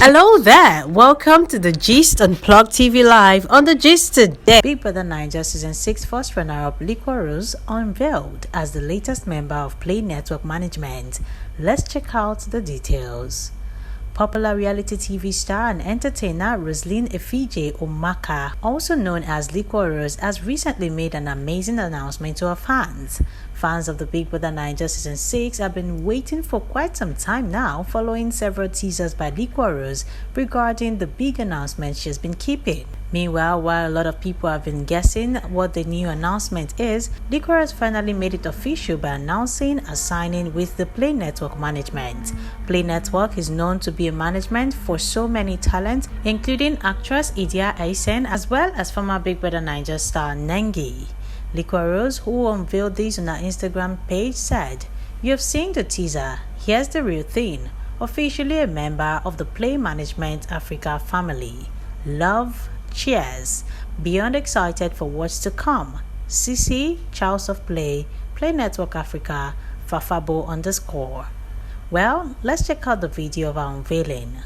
Hello there, welcome to the Gist on Plug TV Live. On the Gist today, BBNaija Season 6 first runner-up Liquorose unveiled as the latest member of Play Network Management. Let's check out the details. Popular reality TV star and entertainer Roslyn Efije Omaka, also known as Liquorose, has recently made an amazing announcement to her fans. Fans of the BBNaija Season 6 have been waiting for quite some time now, following several teasers by Liquorose regarding the big announcement she's been keeping. Meanwhile, while a lot of people have been guessing what the new announcement is, Liquorose finally made it official by announcing a signing with the Play Network Management. Play Network is known to be a management for so many talents, including actress Idia Aisen as well as former BBNaija star Nengi. Liquorose, who unveiled this on her Instagram page, said, "You have seen the teaser. Here's the real thing. Officially a member of the Play Management Africa family. Love, cheers. Beyond excited for what's to come. CC, Charles of Play, Play Network Africa, Fafabo_." Well, let's check out the video of our unveiling.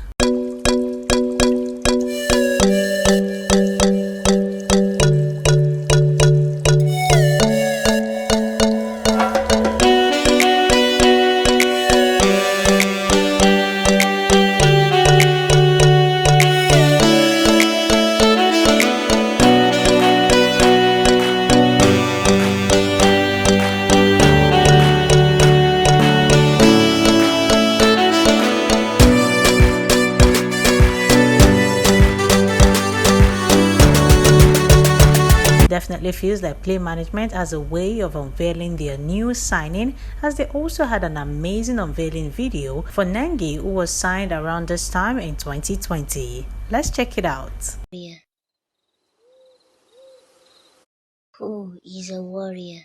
Definitely feels like Play Management as a way of unveiling their new signing, as they also had an amazing unveiling video for Nengi, who was signed around this time in 2020. Let's check it out. Who is a warrior?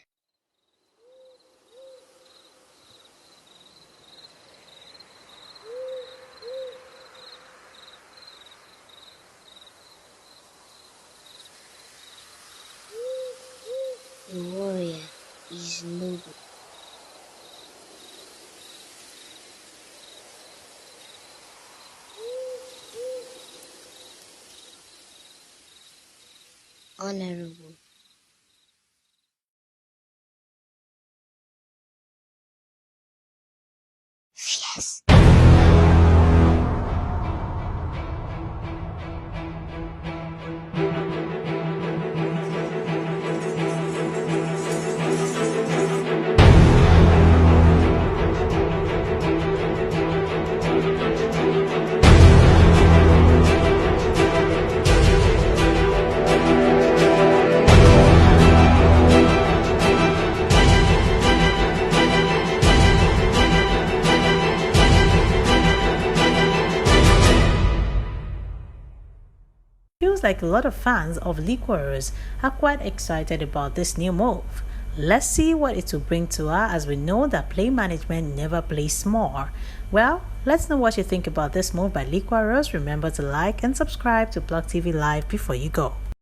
The warrior is noble. Honorable. Fierce. Feels like a lot of fans of Liquorose are quite excited about this new move. Let's see what it will bring to her, as we know that Play Management never plays small. Well, let's know what you think about this move by Liquorose. Remember to like and subscribe to Plug TV Live before you go.